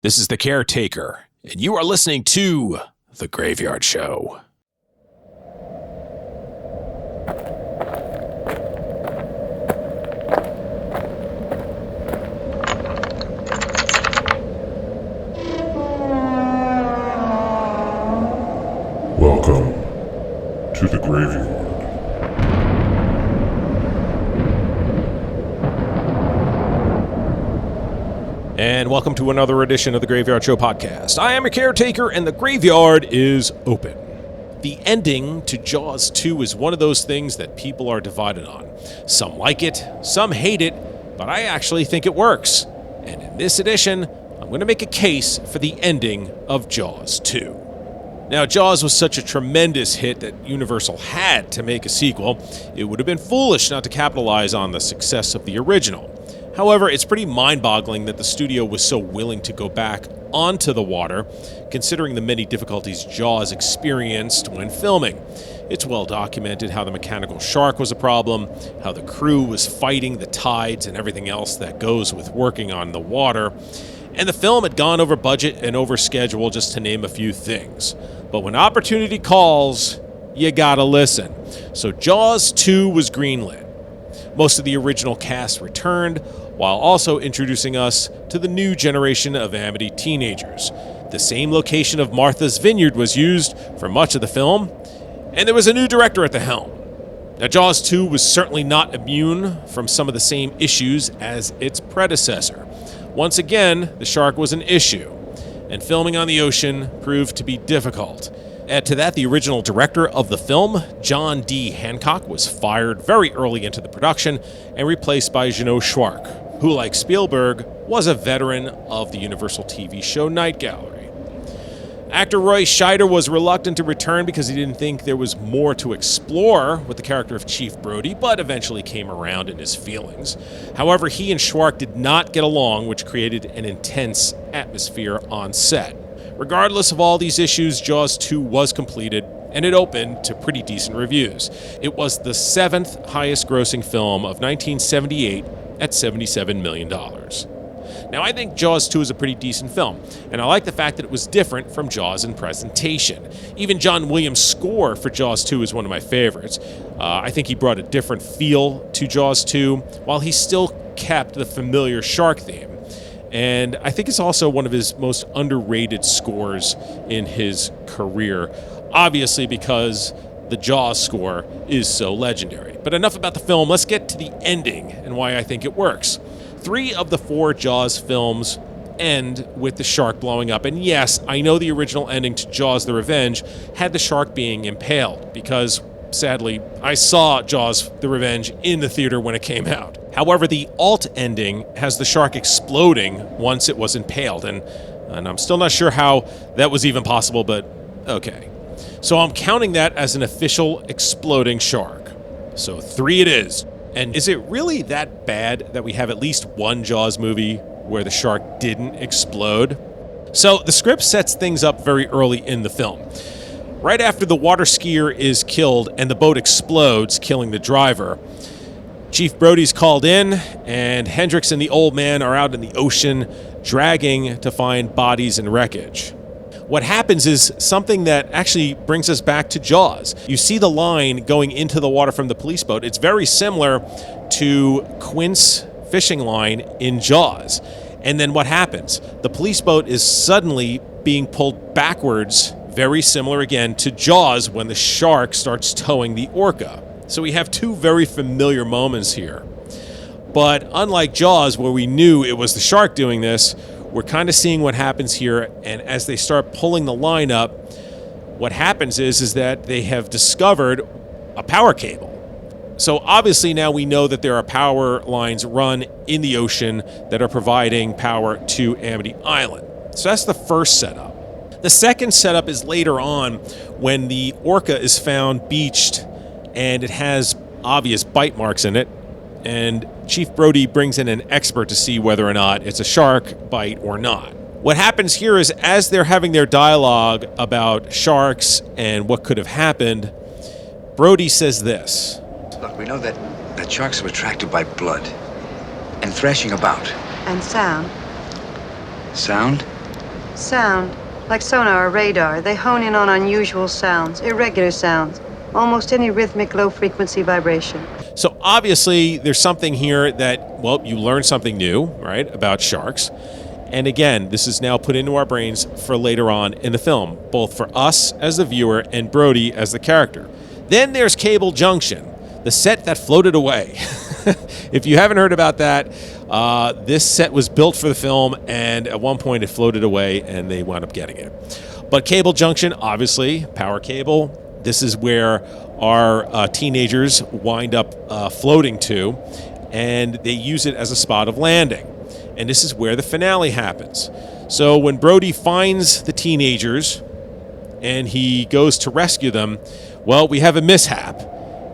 This is The Caretaker, and you are listening to The Graveyard Show. Welcome to The Graveyard. And welcome to another edition of the Graveyard Show podcast. I am a caretaker, and the graveyard is open. The ending to Jaws 2 is one of those things that people are divided on. Some like it, some hate it, but I actually think it works. And in this edition, I'm going to make a case for the ending of Jaws 2. Now, Jaws was such a tremendous hit that Universal had to make a sequel. It would have been foolish not to capitalize on the success of the original. However, it's pretty mind-boggling that the studio was so willing to go back onto the water, considering the many difficulties Jaws experienced when filming. It's well documented how the mechanical shark was a problem, how the crew was fighting the tides and everything else that goes with working on the water, and the film had gone over budget and over schedule, just to name a few things. But when opportunity calls, you gotta listen. So Jaws 2 was greenlit. Most of the original cast returned, while also introducing us to the new generation of Amity teenagers. The same location of Martha's Vineyard was used for much of the film, and there was a new director at the helm. Now, Jaws 2 was certainly not immune from some of the same issues as its predecessor. Once again, the shark was an issue, and filming on the ocean proved to be difficult. Add to that, the original director of the film, John D. Hancock, was fired very early into the production and replaced by Jeannot Schwark, who, like Spielberg, was a veteran of the Universal TV show Night Gallery. Actor Roy Scheider was reluctant to return because he didn't think there was more to explore with the character of Chief Brody, but eventually came around in his feelings. However, he and Schwark did not get along, which created an intense atmosphere on set. Regardless of all these issues, Jaws 2 was completed, and it opened to pretty decent reviews. It was the 7th highest grossing film of 1978 at $77 million. Now, I think Jaws 2 is a pretty decent film, and I like the fact that it was different from Jaws in presentation. Even John Williams' score for Jaws 2 is one of my favorites. I think he brought a different feel to Jaws 2, while he still kept the familiar shark theme. And I think it's also one of his most underrated scores in his career, obviously because the Jaws score is so legendary. But enough about the film, let's get to the ending and why I think it works. 3 of the 4 Jaws films end with the shark blowing up. And yes, I know the original ending to Jaws: The Revenge had the shark being impaled because, sadly, I saw Jaws: The Revenge in the theater when it came out. However, the alt ending has the shark exploding once it was impaled, and I'm still not sure how that was even possible, but okay. So I'm counting that as an official exploding shark. So 3 it is. And is it really that bad that we have at least one Jaws movie where the shark didn't explode? So the script sets things up very early in the film. Right after the water skier is killed and the boat explodes, killing the driver, Chief Brody's called in, and Hendricks and the old man are out in the ocean dragging to find bodies and wreckage. What happens is something that actually brings us back to Jaws. You see the line going into the water from the police boat. It's very similar to Quint's fishing line in Jaws. And then what happens? The police boat is suddenly being pulled backwards, very similar again to Jaws when the shark starts towing the orca. So we have 2 very familiar moments here. But unlike Jaws, where we knew it was the shark doing this, we're kind of seeing what happens here. And as they start pulling the line up, what happens is that they have discovered a power cable. So obviously now we know that there are power lines run in the ocean that are providing power to Amity Island. So that's the first setup. The second setup is later on when the orca is found beached and it has obvious bite marks in it, and Chief Brody brings in an expert to see whether or not it's a shark bite or not. What happens here is, as they're having their dialogue about sharks and what could have happened, Brody says this. Look, we know that sharks are attracted by blood and thrashing about. And sound. Sound? Sound. Like sonar or radar, they hone in on unusual sounds, irregular sounds, almost any rhythmic low-frequency vibration. So obviously there's something here that, well, you learn something new, right, about sharks. And again, this is now put into our brains for later on in the film, both for us as the viewer and Brody as the character. Then there's Cable Junction, the set that floated away. If you haven't heard about that, this set was built for the film, and at one point it floated away, and they wound up getting it. But Cable Junction, obviously, power cable, this is where our teenagers wind up floating to, and they use it as a spot of landing. And this is where the finale happens. So when Brody finds the teenagers and he goes to rescue them, well, we have a mishap.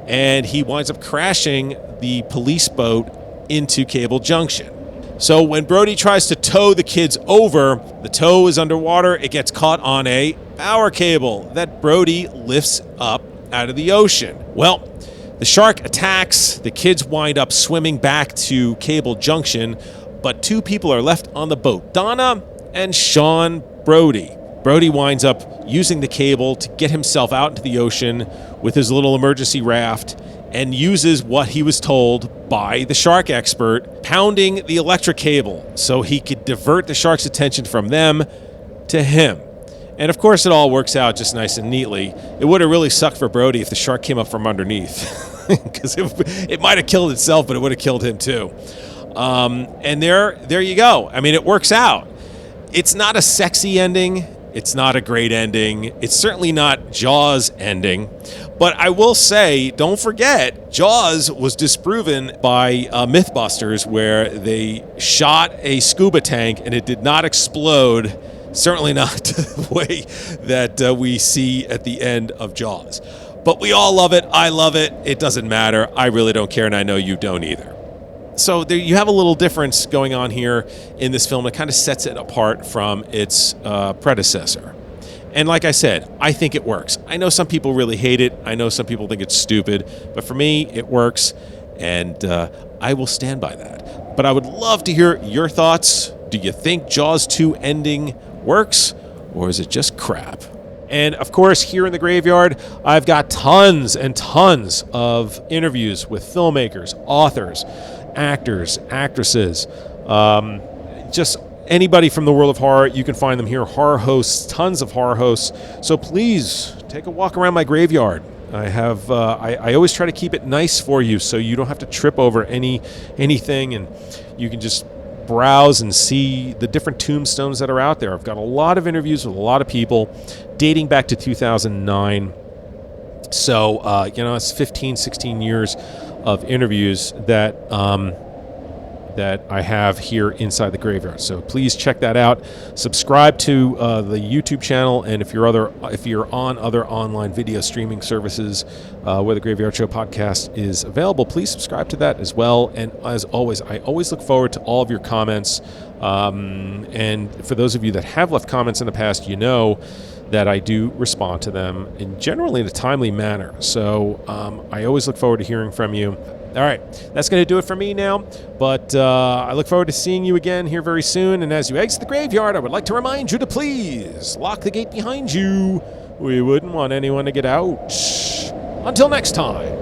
And he winds up crashing the police boat into Cable Junction. So when Brody tries to tow the kids over, the tow is underwater. It gets caught on a power cable that Brody lifts up out of the ocean. Well, the shark attacks. The kids wind up swimming back to Cable Junction, but two people are left on the boat, Donna and Sean Brody. Brody winds up using the cable to get himself out into the ocean with his little emergency raft and uses what he was told by the shark expert, pounding the electric cable so he could divert the shark's attention from them to him. And of course, it all works out just nice and neatly. It would have really sucked for Brody if the shark came up from underneath, because it might have killed itself, but it would have killed him too. And there you go. I mean, it works out. It's not a sexy ending. It's not a great ending. It's certainly not Jaws ending. But I will say, don't forget, Jaws was disproven by Mythbusters, where they shot a scuba tank and it did not explode. Certainly not the way that we see at the end of Jaws. But we all love it. I love it. It doesn't matter. I really don't care, and I know you don't either. So there you have a little difference going on here in this film that kind of sets it apart from its predecessor. And like I said, I think it works. I know some people really hate it. I know some people think it's stupid. But for me, it works, and I will stand by that. But I would love to hear your thoughts. Do you think Jaws 2 ending works, or is it just crap? And of course, here in the Graveyard, I've got tons and tons of interviews with filmmakers, authors, actors, actresses, just anybody from the world of horror. You can find them here. Horror hosts, tons of horror hosts. So please take a walk around my graveyard. I have I always try to keep it nice for you, so you don't have to trip over anything, and you can just browse and see the different tombstones that are out there. I've got a lot of interviews with a lot of people dating back to 2009. So, it's 15, 16 years of interviews that I have here inside the Graveyard. So please check that out. Subscribe to the YouTube channel, and if you're on other online video streaming services where the Graveyard Show podcast is available, please subscribe to that as well. And as always, I always look forward to all of your comments. And for those of you that have left comments in the past, you know that I do respond to them generally in a timely manner. So I always look forward to hearing from you. All right, that's going to do it for me now, but I look forward to seeing you again here very soon. And as you exit the Graveyard, I would like to remind you to please lock the gate behind you. We wouldn't want anyone to get out. Until next time.